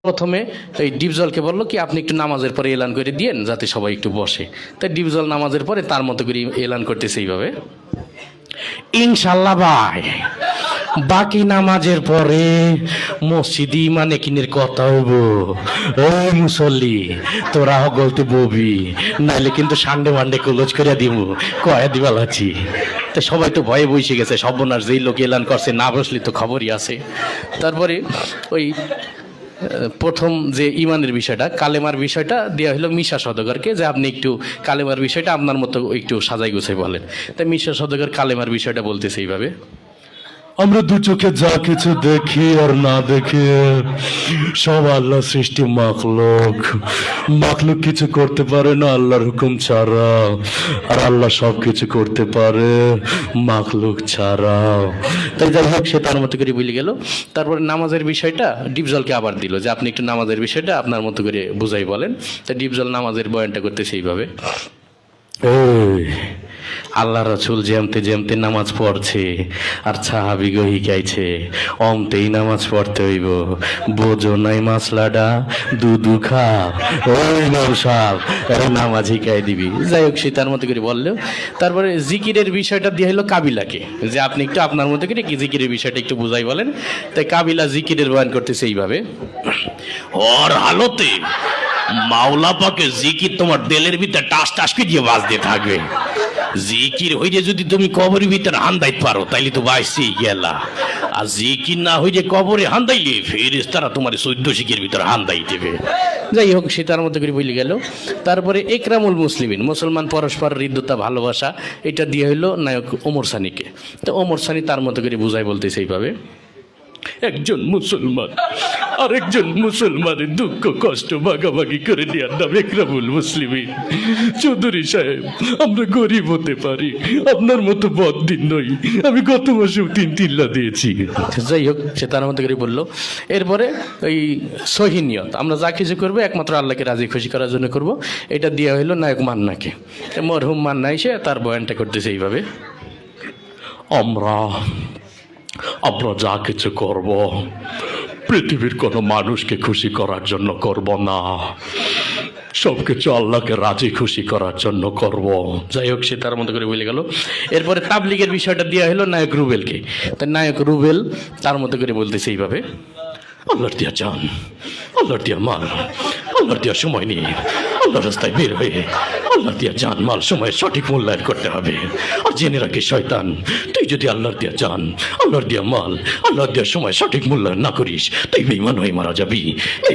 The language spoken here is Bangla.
প্রথমে এই ডিপজলকে বললো কি আপনি একটু নামাজের পরে এলান করে দিয়েন যাতে সবাই একটু বসে। তাই ডিপজল নামাজের পরে তার মতো করে এলান করতেছে এইভাবে, ইনশাল্লাহ ভাই বাকি নামাজের পরে মসজিদি মানে কিনের কথা হইব। ওই মুসল্লি তোরা গলতে ববি, নাইলে কিন্তু সানডে মানডে ক্লোজ করে দিব, কয়া দিবা লাছি। তো সবাই তো ভয়ে বসে গেছে, সর্বনাশ যেই লোক এলান করছে না বসলে তো খবরই আছে। তারপরে ওই প্রথম যে ইমানের বিষয়টা, কালেমার বিষয়টা দেওয়া হলো মিশা সওদাগরকে, যে আপনি একটু কালেমার বিষয়টা আপনার মতো একটু সাজাই গুছাই বলেন। তাই মিশা সওদাগর কালেমার বিষয়টা বলতেছে এইভাবে, আমরা দু চোখে যা কিছু দেখি আর না দেখি সব আল্লাহ সৃষ্টি মাখলুক। মাখলুক কিছু করতে পারে না আল্লাহর হুকুম ছাড়া, আর আল্লাহ সব কিছু করতে পারে মাখলুক ছাড়া। তাই যাই হোক সে তার মতো করে বলে গেল। তারপরে নামাজের বিষয়টা ডিপজলকে আবার দিল, যে আপনি একটু নামাজের বিষয়টা আপনার মতো করে বুঝাই বলেন। তাই ডিপজল নামাজের বয়ানটা করতেছে এইভাবে, এই আল্লাহ রাসূল যেমতে যেমতে নামাজ পড়ছে আর সাহাবীগো শিখাইছে অমতেই নামাজ পড়তে হইব, বোঝো নাই মাসলাডা দুধু খা ওই নৌসাব নামাজ শিখাই দিবি। যাই হোক সে তার মতো করে বললেও। তারপরে জিকিরের বিষয়টা দিয়ে হলো কাবিলাকে, যে আপনি একটু আপনার মতো করে কি জিকিরের বিষয়টা একটু বুঝাই বলেন। তাই কাবিলা জিকিরের বয়ান করতেছে এইভাবে, ওর হালতে মাওলা পাকে জিকির তোমার দিলের ভিতরে টাস টাস দিয়ে বাজতে থাকবে। জিকির হইলে যদি তুমি কবরের ভিতরে হান্দাইতে পারো তাইলে তো বাইসি গেলা, আর জিকির না হইলে কবরে হান্দাইলে ফেরেশতারা তোমার 14 শিকের ভিতরে হান্দাই দেবে। যাই হোক সে তার মতো করে বলে গেল। তারপরে একরামুল মুসলিমিন, মুসলমান পরস্পর হৃদ্যতা ভালোবাসা, এটা দিয়ে হইলো নায়ক ওমর সানিকে। তো ওমর সানি তার মতো করে বুঝাই বলতেছে এইভাবে, একজন মুসলমান আরেকজন মুসলমানের দুঃখ কষ্ট ভাগাভাগি করে দেওয়ার নাম একরামুল মুসলিমিন। চৌধুরী সাহেব, আমরা গরিব হতে পারি, আপনার মতো বদদিন নই। আমি গত মাসেও 3 তিল্লা দিয়েছি। যাই হোক সে তার মতো করে বললো। এরপরে ওই সহিনিয়ত, আমরা যা কিছু করবো একমাত্র আল্লাহকে রাজি খুশি করার জন্য করব, এটা দেওয়া হইলো নায়ক মান্নাকে। মরহুম মান্না এসে তার বয়ানটা করতেছে এইভাবে, আমরা যা কিছু করব পৃথিবীর কোনো মানুষকে খুশি করার জন্য করব না, সবকিছু আল্লাহকে রাজি খুশি করার জন্য করব। যাই হোক সে তার মতো করে বলে গেল। এরপরে তাবলিগের বিষয়টা দেওয়া হলো নায়ক রুবেলকে। তাই নায়ক রুবেল তার মতো করে বলতেছে এইভাবে, আল্লাহর দিয়া জান, আল্লাহর দিয়া মাল, আল্লাহর দিয়া সময় নিয়ে আল্লাহর রাস্তায় বের হয়ে আল্লাহর দিয়া জান মাল সময়ের সঠিক মূল্যায়ন করতে হবে। আর জেনে রাখি শয়তান, তুই যদি আল্লাহর দিয়া জান, আল্লাহর দিয়া মাল, আল্লাহর দিয়া সময় সঠিক মূল্যায়ন না করিস তুই বেঈমান হয়ে মারা যাবি।